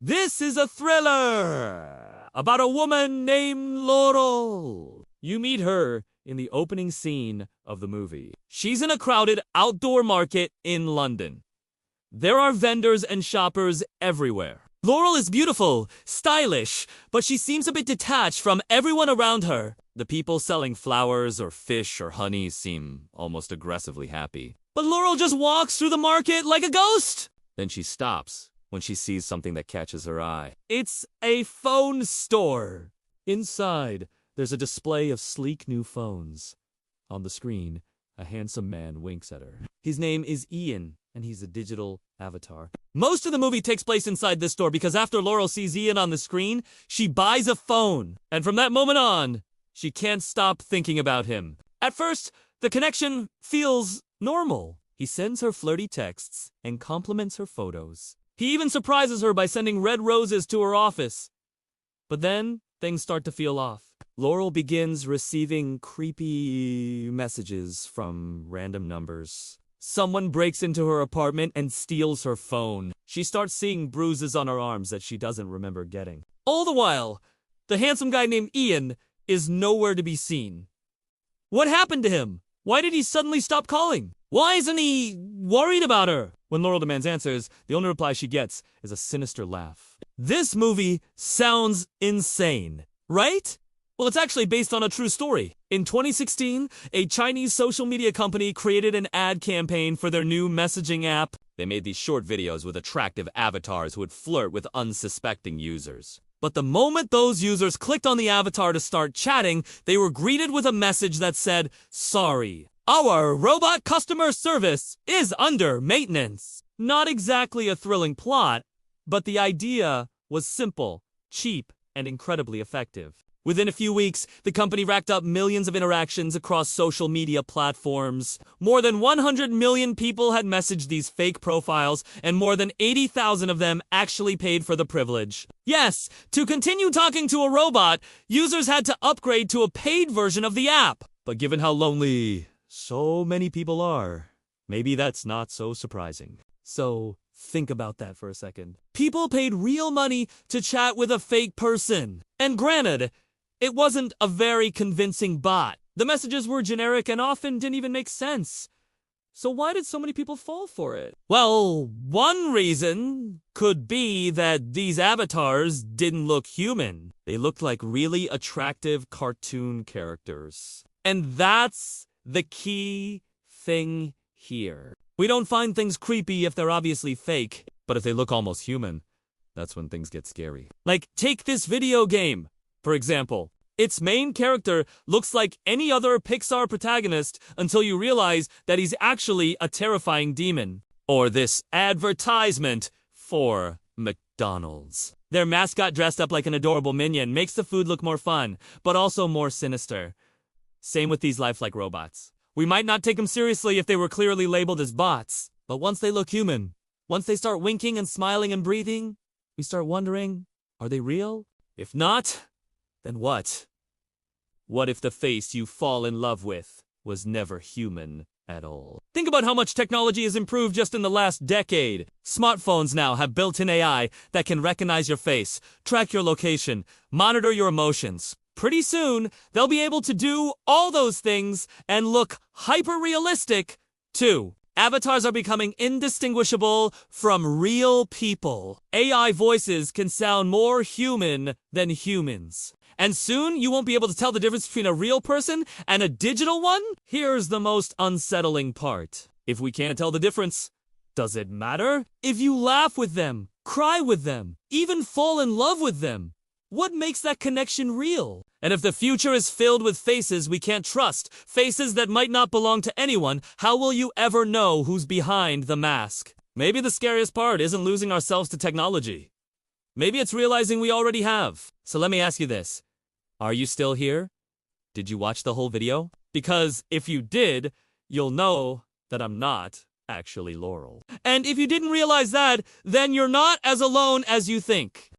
This is a thriller about a woman named Laurel. You meet her in the opening scene of the movie. She's in a crowded outdoor market in London. There are vendors and shoppers everywhere. Laurel is beautiful, stylish, but she seems a bit detached from everyone around her. The people selling flowers or fish or honey seem almost aggressively happy. But Laurel just walks through the market like a ghost. Then she stops when she sees something that catches her eye. It's a phone store. Inside, there's a display of sleek new phones. On the screen, a handsome man winks at her. His name is Ian, and he's a digital avatar. Most of the movie takes place inside this store because after Laurel sees Ian on the screen, she buys a phone. And from that moment on, she can't stop thinking about him. At first, the connection feels normal. He sends her flirty texts and compliments her photos. He even surprises her by sending red roses to her office. But then, things start to feel off. Laurel begins receiving creepy messages from random numbers. Someone breaks into her apartment and steals her phone. She starts seeing bruises on her arms that she doesn't remember getting. All the while, the handsome guy named Ian is nowhere to be seen. What happened to him? Why did he suddenly stop calling? Why isn't he worried about her? When Laurel demands answers, the only reply she gets is a sinister laugh. This movie sounds insane, right? Well, it's actually based on a true story. In 2016, a Chinese social media company created an ad campaign for their new messaging app. They made these short videos with attractive avatars who would flirt with unsuspecting users. But the moment those users clicked on the avatar to start chatting, they were greeted with a message that said, "Sorry, our robot customer service is under maintenance." Not exactly a thrilling plot, but the idea was simple, cheap, and incredibly effective. Within a few weeks, the company racked up millions of interactions across social media platforms. More than 100 million people had messaged these fake profiles, and more than 80,000 of them actually paid for the privilege. Yes, to continue talking to a robot, users had to upgrade to a paid version of the app. But given how lonely so many people are, maybe that's not so surprising. So think about that for a second. People paid real money to chat with a fake person. And granted, it wasn't a very convincing bot. The messages were generic and often didn't even make sense. So why did so many people fall for it? Well, one reason could be that these avatars didn't look human. They looked like really attractive cartoon characters. And that's the key thing here. We don't find things creepy if they're obviously fake, but if they look almost human, that's when things get scary. Like, take this video game, for example. Its main character looks like any other Pixar protagonist until you realize that he's actually a terrifying demon. Or this advertisement for McDonald's. Their mascot dressed up like an adorable minion makes the food look more fun, but also more sinister. Same with these lifelike robots. We might not take them seriously if they were clearly labeled as bots, but once they look human, once they start winking and smiling and breathing, we start wondering, are they real? If not, then what? What if the face you fall in love with was never human at all? Think about how much technology has improved just in the last decade. Smartphones now have built-in AI that can recognize your face, track your location, monitor your emotions. Pretty soon, they'll be able to do all those things and look hyper-realistic, too. Avatars are becoming indistinguishable from real people. AI voices can sound more human than humans. And soon, you won't be able to tell the difference between a real person and a digital one? Here's the most unsettling part. If we can't tell the difference, does it matter? If you laugh with them, cry with them, even fall in love with them, what makes that connection real? And if the future is filled with faces we can't trust, faces that might not belong to anyone, how will you ever know who's behind the mask? Maybe the scariest part isn't losing ourselves to technology. Maybe it's realizing we already have. So let me ask you this. Are you still here? Did you watch the whole video? Because if you did, you'll know that I'm not actually Laurel. And if you didn't realize that, then you're not as alone as you think.